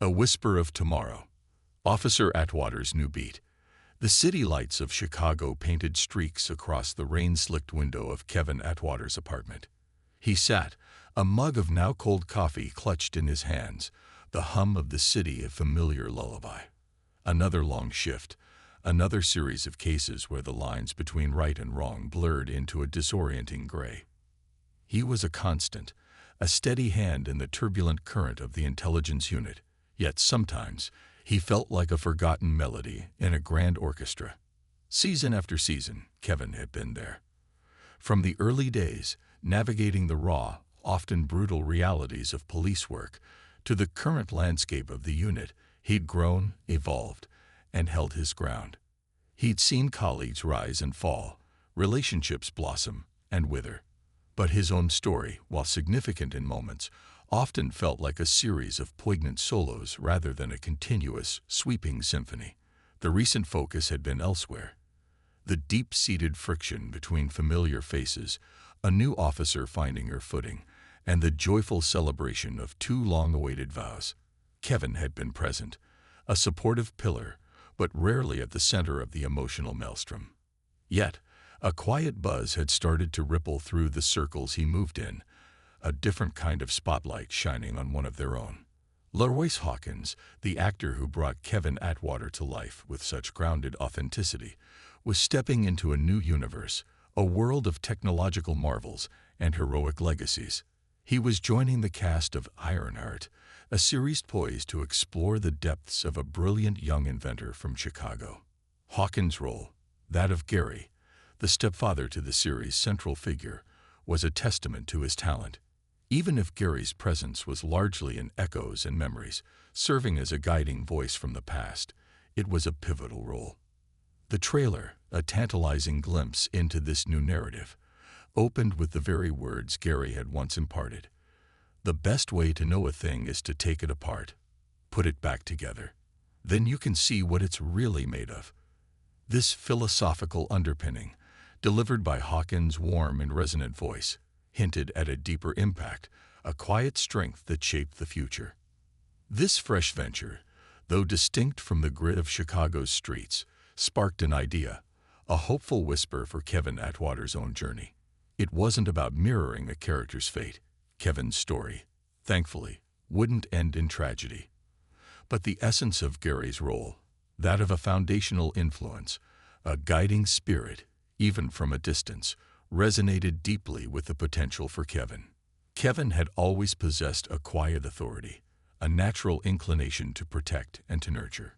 A Whisper of Tomorrow. Officer Atwater's new beat. The city lights of Chicago painted streaks across the rain-slicked window of Kevin Atwater's apartment. He sat, a mug of now-cold coffee clutched in his hands, the hum of the city a familiar lullaby. Another long shift, another series of cases where the lines between right and wrong blurred into a disorienting gray. He was a constant, a steady hand in the turbulent current of the intelligence unit, yet sometimes he felt like a forgotten melody in a grand orchestra. Season after season, Kevin had been there. From the early days, navigating the raw, often brutal realities of police work, to the current landscape of the unit, he'd grown, evolved, and held his ground. He'd seen colleagues rise and fall, relationships blossom and wither. But his own story, while significant in moments, often felt like a series of poignant solos rather than a continuous, sweeping symphony. The recent focus had been elsewhere. The deep-seated friction between familiar faces, a new officer finding her footing, and the joyful celebration of two long-awaited vows. Kevin had been present, a supportive pillar, but rarely at the center of the emotional maelstrom. Yet, a quiet buzz had started to ripple through the circles he moved in, a different kind of spotlight shining on one of their own. LaRoyce Hawkins, the actor who brought Kevin Atwater to life with such grounded authenticity, was stepping into a new universe, a world of technological marvels and heroic legacies. He was joining the cast of Ironheart, a series poised to explore the depths of a brilliant young inventor from Chicago. Hawkins' role, that of Gary, the stepfather to the series' central figure, was a testament to his talent. Even if Gary's presence was largely in echoes and memories, serving as a guiding voice from the past, it was a pivotal role. The trailer, a tantalizing glimpse into this new narrative, opened with the very words Gary had once imparted. The best way to know a thing is to take it apart, put it back together. Then you can see what it's really made of. This philosophical underpinning, delivered by Hawkins' warm and resonant voice, hinted at a deeper impact, a quiet strength that shaped the future. This fresh venture, though distinct from the grit of Chicago's streets, sparked an idea, a hopeful whisper for Kevin Atwater's own journey. It wasn't about mirroring a character's fate. Kevin's story, thankfully, wouldn't end in tragedy. But the essence of Gary's role, that of a foundational influence, a guiding spirit, even from a distance, resonated deeply with the potential for Kevin. Kevin had always possessed a quiet authority, a natural inclination to protect and to nurture.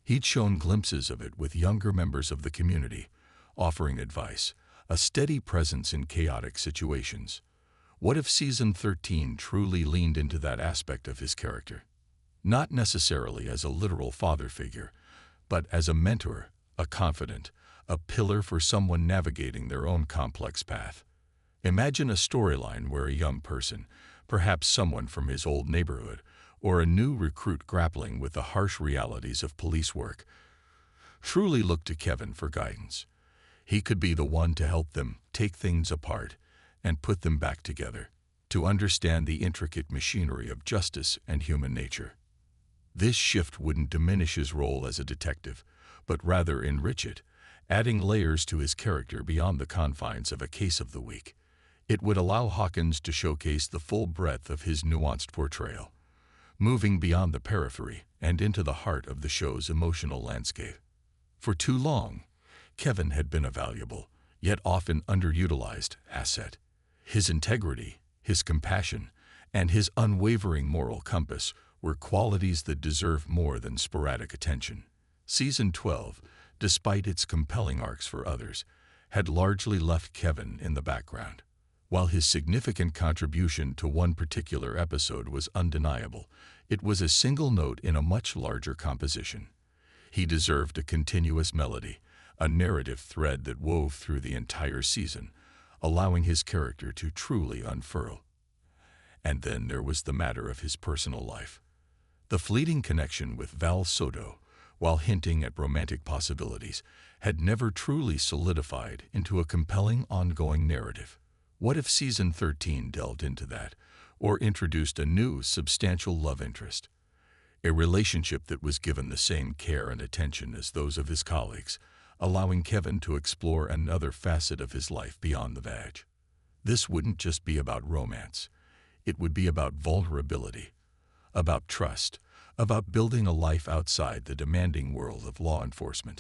He'd shown glimpses of it with younger members of the community, offering advice, a steady presence in chaotic situations. What if Season 13 truly leaned into that aspect of his character? Not necessarily as a literal father figure, but as a mentor, a confidant, a pillar for someone navigating their own complex path. Imagine a storyline where a young person, perhaps someone from his old neighborhood, or a new recruit grappling with the harsh realities of police work, truly looked to Kevin for guidance. He could be the one to help them take things apart and put them back together, to understand the intricate machinery of justice and human nature. This shift wouldn't diminish his role as a detective, but rather enrich it, adding layers to his character beyond the confines of a case of the week. It would allow Hawkins to showcase the full breadth of his nuanced portrayal, moving beyond the periphery and into the heart of the show's emotional landscape. For too long, Kevin had been a valuable, yet often underutilized, asset. His integrity, his compassion, and his unwavering moral compass were qualities that deserve more than sporadic attention. Season 12, despite its compelling arcs for others, had largely left Kevin in the background. While his significant contribution to one particular episode was undeniable, it was a single note in a much larger composition. He deserved a continuous melody, a narrative thread that wove through the entire season, allowing his character to truly unfurl. And then there was the matter of his personal life. The fleeting connection with Val Soto, while hinting at romantic possibilities, had never truly solidified into a compelling ongoing narrative. What if Season 13 delved into that, or introduced a new, substantial love interest? a relationship that was given the same care and attention as those of his colleagues, allowing Kevin to explore another facet of his life beyond the badge. This wouldn't just be about romance. It would be about vulnerability, about trust, about building a life outside the demanding world of law enforcement.